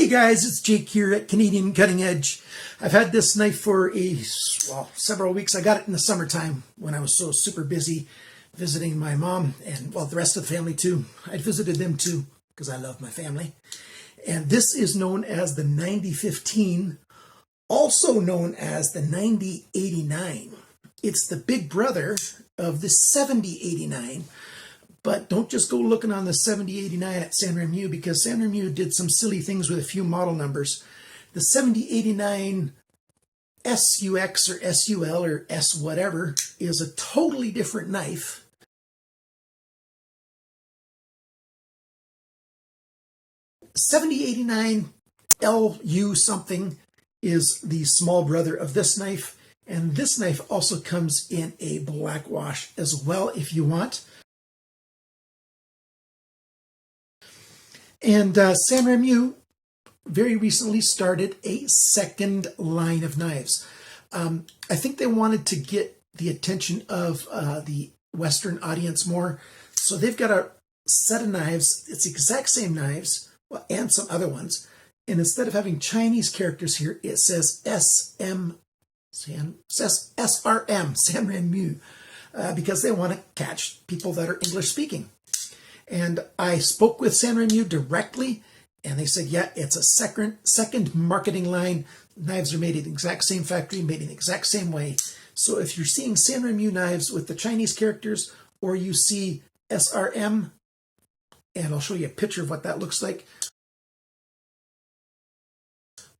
Hey guys, it's Jake here at Canadian Cutting Edge. I've had this knife for several weeks. I got it in the summertime when I was so super busy visiting my mom and the rest of the family too. I visited them too because I love my family. And this is known as the 9015, also known as the 9089. It's the big brother of the 7089. But don't just go looking on the 7089 at Sanrenmu, because Sanrenmu did some silly things with a few model numbers. The 7089 SUX or SUL or S whatever is a totally different knife. $7089 LU something is the small brother of this knife. And this knife also comes in a black wash as well if you want. And Sanrenmu very recently started a second line of knives. I think they wanted to get the attention of the Western audience more. So they've got a set of knives. It's the exact same knives, and some other ones. And instead of having Chinese characters here, it says SRM, Sanrenmu, because they want to catch people that are English speaking. And I spoke with Sanrenmu directly, and they said, yeah, it's a second marketing line. Knives are made in the exact same factory, made in the exact same way. So if you're seeing Sanrenmu knives with the Chinese characters, or you see SRM, and I'll show you a picture of what that looks like,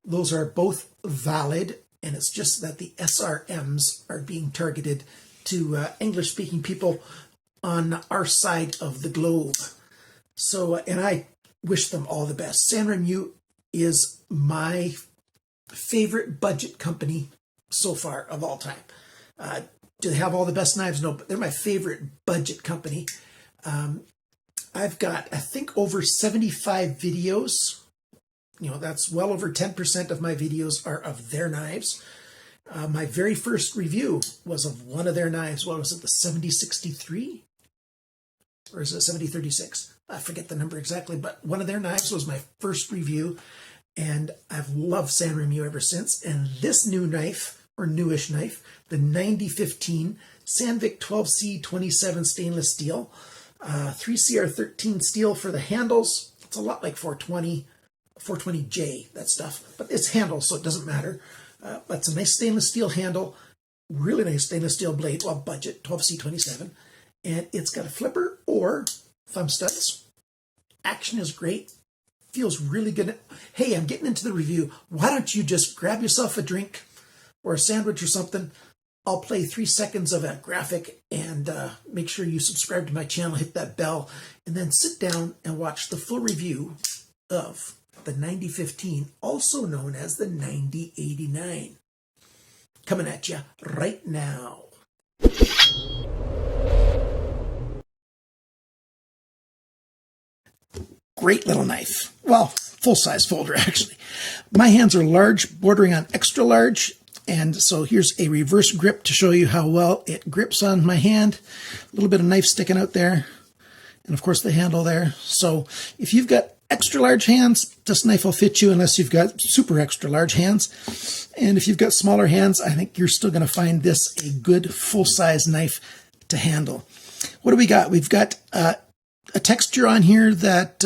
those are both valid, and it's just that the SRMs are being targeted to English-speaking people on our side of the globe. So, and I wish them all the best. Sanrenmu is my favorite budget company so far of all time. Do they have all the best knives? No, but they're my favorite budget company. I've got, I think, over 75 videos. You know, that's well over 10% of my videos are of their knives. My very first review was of one of their knives. What was it, the 7063? Or is it 7036? I forget the number exactly, but one of their knives was my first review, and I've loved Sanrenmu ever since. And this new knife, or newish knife, the 9015 Sandvik 12C27 stainless steel, 3CR13 steel for the handles. It's a lot like 420J, that stuff, but it's handles, so it doesn't matter. But it's a nice stainless steel handle, really nice stainless steel blade, well, budget, 12C27. And it's got a flipper or thumb studs. Action is great. Feels really good. Hey, I'm getting into the review. Why don't you just grab yourself a drink or a sandwich or something? I'll play 3 seconds of a graphic, and make sure you subscribe to my channel, hit that bell, and then sit down and watch the full review of the 9015, also known as the 9089. Coming at you right now. Great little knife. Well, full-size folder, actually. My hands are large, bordering on extra large, and so here's a reverse grip to show you how well it grips on my hand. A little bit of knife sticking out there, and of course the handle there. So if you've got extra large hands, this knife will fit you unless you've got super extra large hands. And if you've got smaller hands, I think you're still going to find this a good full-size knife to handle. What do we got? We've got a texture on here that,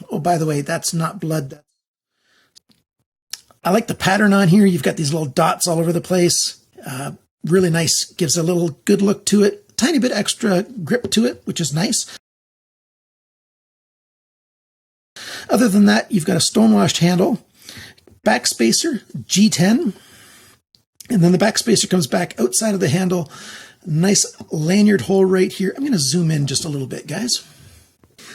oh, by the way, that's not blood. I like the pattern on here. You've got these little dots all over the place. Really nice. Gives a little good look to it. Tiny bit extra grip to it, which is nice. Other than that, you've got a stonewashed handle, back spacer, G10, and then the back spacer comes back outside of the handle. Nice lanyard hole right here. I'm going to zoom in just a little bit, guys.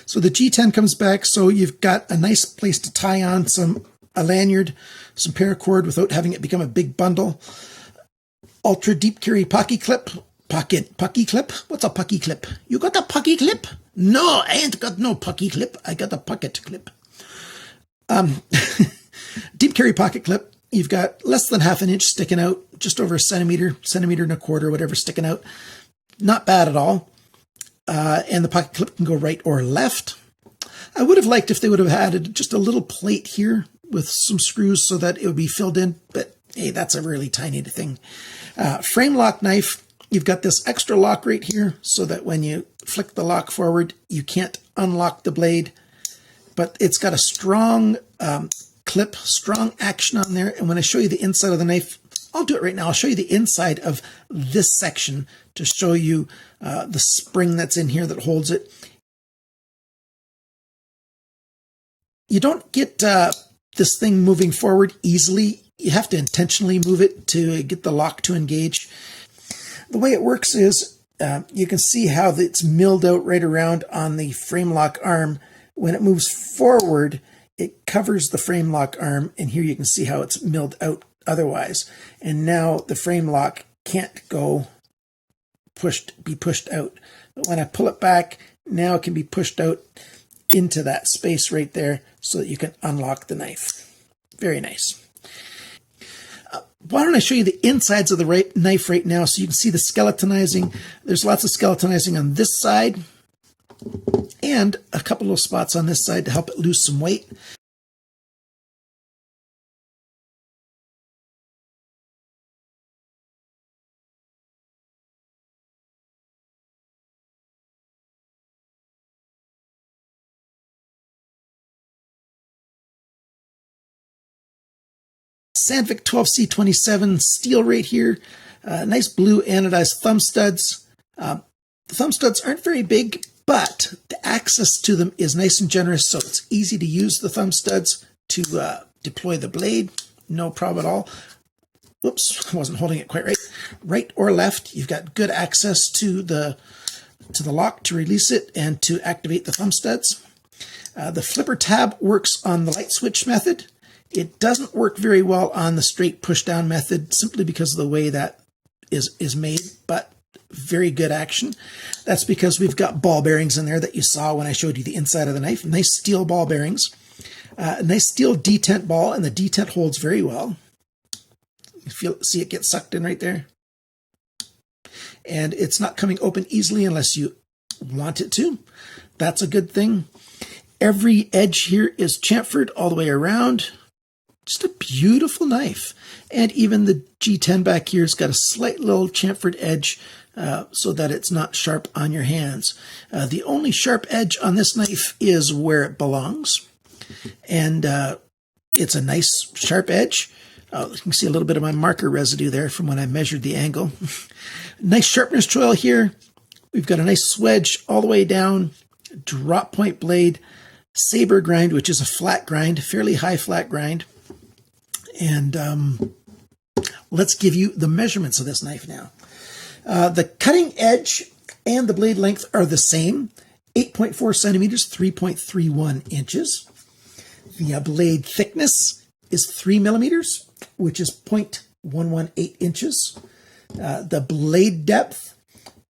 So the G10 comes back, so you've got a nice place to tie on a lanyard, some paracord without having it become a big bundle. Ultra deep carry pocket clip. Pucky clip? What's a pucky clip? You got a pucky clip? No, I ain't got no pucky clip. I got a pocket clip. Deep carry pocket clip. You've got less than ½ inch sticking out, just over a centimeter and a quarter, whatever, sticking out. Not bad at all. And the pocket clip can go right or left. I would have liked if they would have added just a little plate here, with some screws so that it would be filled in, but hey, that's a really tiny thing. Frame lock knife, you've got this extra lock right here so that when you flick the lock forward, you can't unlock the blade, but it's got a strong clip, strong action on there. And when I show you the inside of the knife, I'll do it right now. I'll show you the inside of this section to show you the spring that's in here that holds it. You don't get this thing moving forward easily. You have to intentionally move it to get the lock to engage. The way it works is you can see how it's milled out right around on the frame lock arm. When it moves forward, it covers the frame lock arm, and here you can see how it's milled out otherwise. And now the frame lock can't be pushed out. But when I pull it back, now it can be pushed out into that space right there so that you can unlock the knife. Very nice. Why don't I show you the insides of the knife right now so you can see the skeletonizing. There's lots of skeletonizing on this side and a couple of spots on this side to help it lose some weight. Sandvik 12C27 steel right here. Nice blue anodized thumb studs. The thumb studs aren't very big, but the access to them is nice and generous, so it's easy to use the thumb studs to deploy the blade. No problem at all. Whoops, I wasn't holding it quite right. Right or left, you've got good access to the lock to release it and to activate the thumb studs. The flipper tab works on the light switch method. It doesn't work very well on the straight push down method simply because of the way that is made, but very good action. That's because we've got ball bearings in there that you saw when I showed you the inside of the knife. Nice steel ball bearings. Nice steel detent ball, and the detent holds very well. You see it get sucked in right there. And it's not coming open easily unless you want it to. That's a good thing. Every edge here is chamfered all the way around. Just a beautiful knife. And even the G10 back here has got a slight little chamfered edge so that it's not sharp on your hands. The only sharp edge on this knife is where it belongs. And it's a nice sharp edge. You can see a little bit of my marker residue there from when I measured the angle. Nice sharpness choil here. We've got a nice swedge all the way down. Drop point blade. Saber grind, which is a flat grind, fairly high flat grind. And let's give you the measurements of this knife now. The cutting edge and the blade length are the same, 8.4 centimeters, 3.31 inches. The blade thickness is 3 millimeters, which is 0.118 inches. The blade depth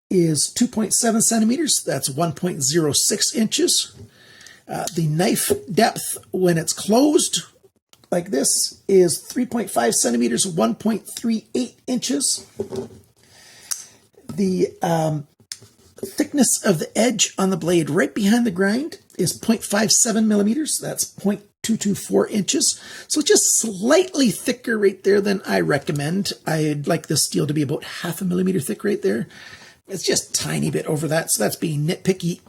is 2.7 centimeters, that's 1.06 inches. The knife depth when it's closed like this is 3.5 centimeters, 1.38 inches. The thickness of the edge on the blade right behind the grind is 0.57 millimeters. That's 0.224 inches. So just slightly thicker right there than I recommend. I'd like the steel to be about 0.5 millimeter thick right there. It's just a tiny bit over that. So that's being nitpicky.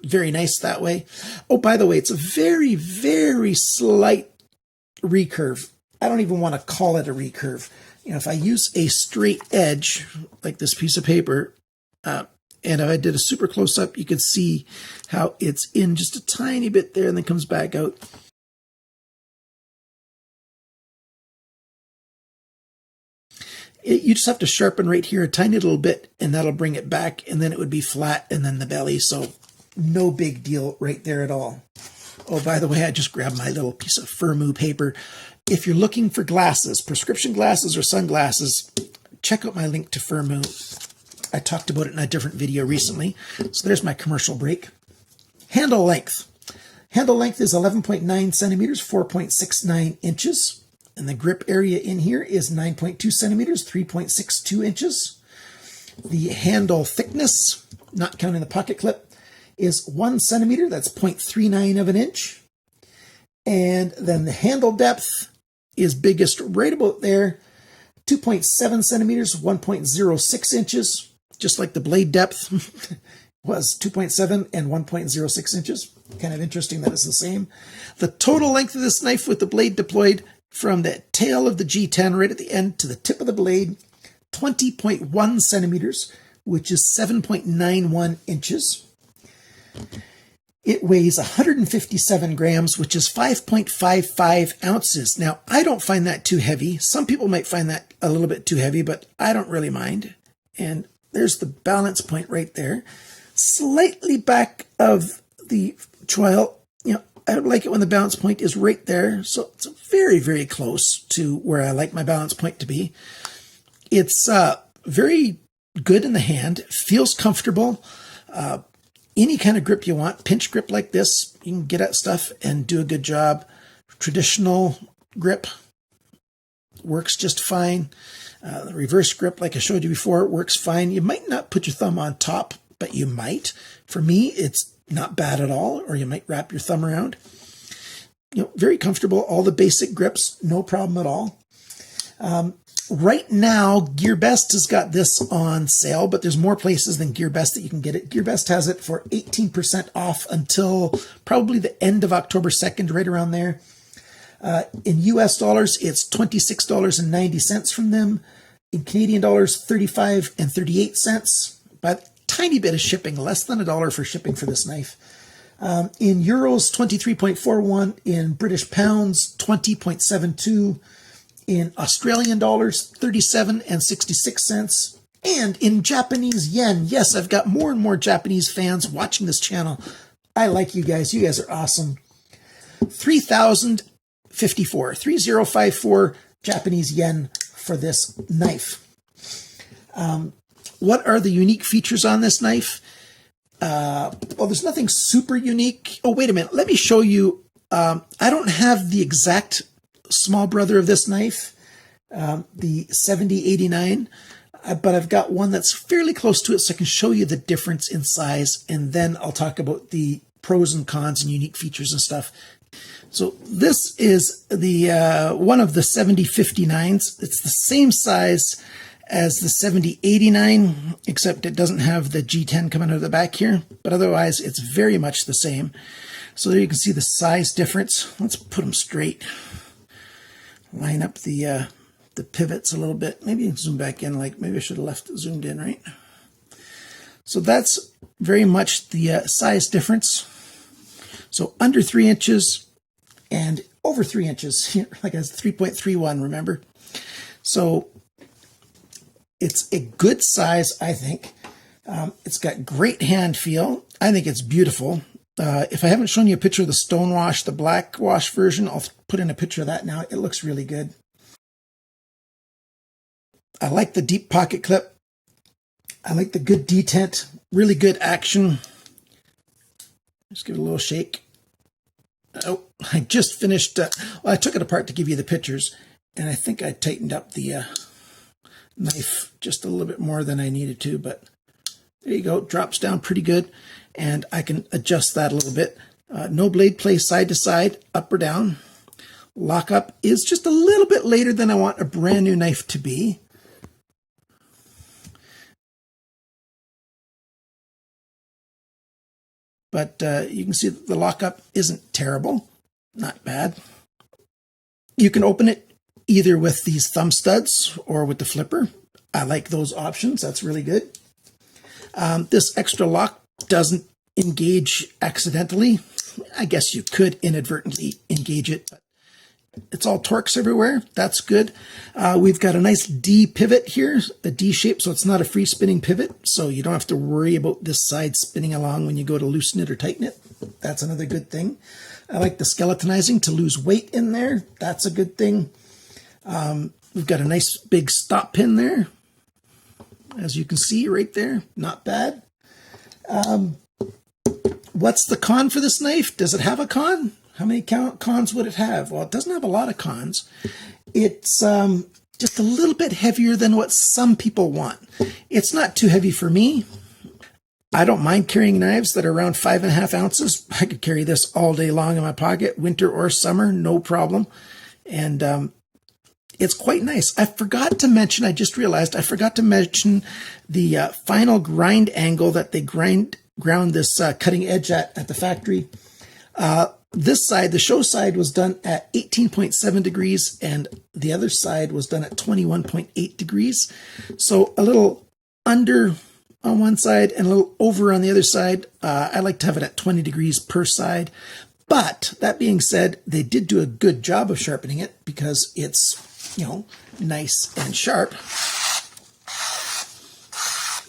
Very nice that way. Oh, by the way, it's a very, very slight recurve. I don't even want to call it a recurve. You know, if I use a straight edge like this piece of paper, and if I did a super close up, you could see how it's in just a tiny bit there and then comes back out. You just have to sharpen right here a tiny little bit, and that'll bring it back, and then it would be flat, and then the belly. So no big deal right there at all. Oh, by the way, I just grabbed my little piece of Sanrenmu paper. If you're looking for glasses, prescription glasses or sunglasses, check out my link to Sanrenmu. I talked about it in a different video recently. So there's my commercial break. Handle length. Handle length is 11.9 centimeters, 4.69 inches. And the grip area in here is 9.2 centimeters, 3.62 inches. The handle thickness, not counting the pocket clip, is 1 centimeter. That's 0.39 of an inch. And then the handle depth is biggest right about there. 2.7 centimeters, 1.06 inches, just like the blade depth was 2.7 and 1.06 inches. Kind of interesting that it's the same. The total length of this knife with the blade deployed from the tail of the G10 right at the end to the tip of the blade, 20.1 centimeters, which is 7.91 inches. It weighs 157 grams, which is 5.55 ounces. Now, I don't find that too heavy. Some people might find that a little bit too heavy, but I don't really mind. And there's the balance point right there. Slightly back of the trial, I like it when the balance point is right there. So it's very, very close to where I like my balance point to be. It's very good in the hand, feels comfortable. Any kind of grip you want, pinch grip like this, you can get at stuff and do a good job. Traditional grip works just fine. The reverse grip, like I showed you before, works fine. You might not put your thumb on top, but you might. For me, it's not bad at all, or you might wrap your thumb around. Very comfortable. All the basic grips, no problem at all. Right now, GearBest has got this on sale, but there's more places than GearBest that you can get it. GearBest has it for 18% off until probably the end of October 2nd, right around there. In US dollars, it's $26.90 from them. In Canadian dollars, 35 and 38 cents. But tiny bit of shipping, less than $1 for shipping for this knife. In euros, 23.41. In British pounds, 20.72. In Australian dollars, 37 and 66 cents. And in Japanese yen, yes, I've got more and more Japanese fans watching this channel. I like you guys. You guys are awesome. 3054 Japanese yen for this knife. What are the unique features on this knife? Well, there's nothing super unique. Oh, wait a minute. Let me show you. I don't have the exact small brother of this knife, the 7089, but I've got one that's fairly close to it, so I can show you the difference in size, and then I'll talk about the pros and cons and unique features and stuff. So this is the one of the 7059s. It's the same size as the 7089, except it doesn't have the G10 coming out of the back here, but otherwise it's very much the same. So there you can see the size difference. Let's put them straight. Line up the pivots a little bit. Maybe you can zoom back in. Maybe I should have left it zoomed in, right? So that's very much the size difference. So under 3 inches and over 3 inches, like it's 3.31, remember? So it's a good size, I think. It's got great hand feel. I think it's beautiful. If I haven't shown you a picture of the stonewash, the black wash version, I'll put in a picture of that now. It looks really good. I like the deep pocket clip. I like the good detent, really good action. Just give it a little shake. Oh, I just finished. Well, I took it apart to give you the pictures, and I think I tightened up the knife just a little bit more than I needed to, but there you go. Drops down pretty good. And I can adjust that a little bit. No blade play side to side, up or down. Lockup is just a little bit later than I want a brand new knife to be. But you can see that the lockup isn't terrible. Not bad. You can open it either with these thumb studs or with the flipper. I like those options. That's really good. This extra lock doesn't engage accidentally. I guess you could inadvertently engage it, but it's all Torx everywhere. That's good. We've got a nice D pivot here, a D shape, so it's not a free spinning pivot, so you don't have to worry about this side spinning along when you go to loosen it or tighten it. That's another good thing. I like the skeletonizing to lose weight in there. That's a good thing. We've got a nice big stop pin there, as you can see right there. Not bad. What's the con for this knife? Does it have a con? How many cons would it have? Well, it doesn't have a lot of cons. It's just a little bit heavier than what some people want. It's not too heavy for me. I don't mind carrying knives that are around 5.5 ounces. I could carry this all day long in my pocket, winter or summer, no problem. And it's quite nice. I forgot to mention, I just realized I forgot to mention the final grind angle that they ground this cutting edge at the factory. This side, the show side, was done at 18.7 degrees, and the other side was done at 21.8 degrees. So a little under on one side and a little over on the other side. I like to have it at 20 degrees per side. But that being said, they did do a good job of sharpening it because it's, you know, nice and sharp.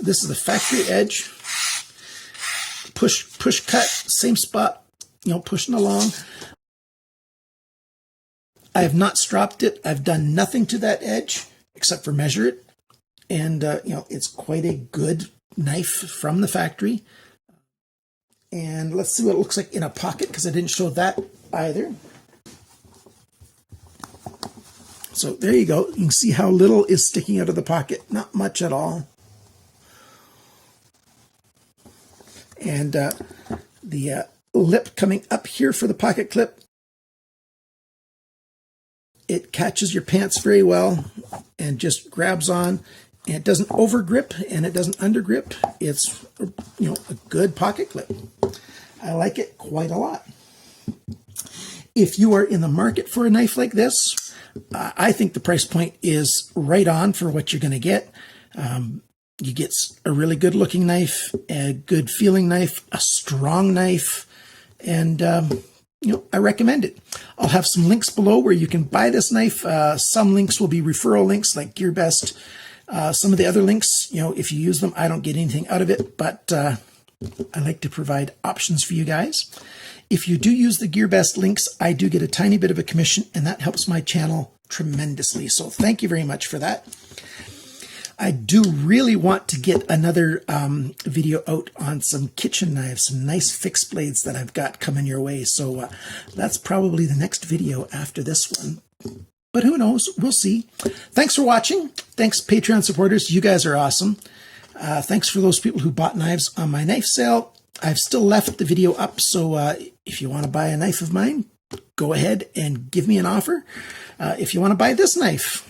This is the factory edge. Push cut, same spot, you know, pushing along. I have not stropped it. I've done nothing to that edge except for measure it. And, you know, it's quite a good knife from the factory. And let's see what it looks like in a pocket, because I didn't show that either. So there you go. You can see how little is sticking out of the pocket. Not much at all. And the lip coming up here for the pocket clip, it catches your pants very well and just grabs on. And it doesn't over grip and it doesn't under grip. It's, you know, a good pocket clip. I like it quite a lot. If you are in the market for a knife like this, I think the price point is right on for what you're going to get. You get a really good looking knife, a good feeling knife, a strong knife, and you know, I recommend it. I'll have some links below where you can buy this knife. Some links will be referral links like GearBest. Some of the other links, you know, if you use them, I don't get anything out of it, but I like to provide options for you guys. If you do use the GearBest links, I do get a tiny bit of a commission, and that helps my channel tremendously. So thank you very much for that. I do really want to get another video out on some kitchen knives, some nice fixed blades that I've got coming your way. So that's probably the next video after this one. But who knows? We'll see. Thanks for watching. Thanks, Patreon supporters. You guys are awesome. Thanks for those people who bought knives on my knife sale. I've still left the video up, so if you want to buy a knife of mine, go ahead and give me an offer. If you want to buy this knife,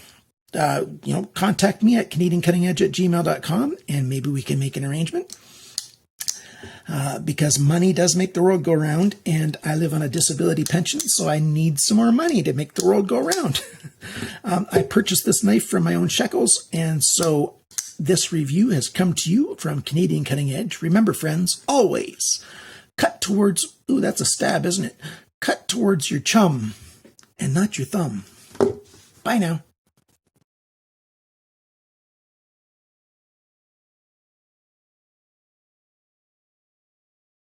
you know, contact me at CanadianCuttingEdge@gmail.com, and maybe we can make an arrangement. Because money does make the world go round, and I live on a disability pension, so I need some more money to make the world go round. I purchased this knife from my own shekels, and so this review has come to you from Canadian Cutting Edge. Remember, friends, always cut towards, ooh, that's a stab, isn't it? Cut towards your chum and not your thumb. Bye now.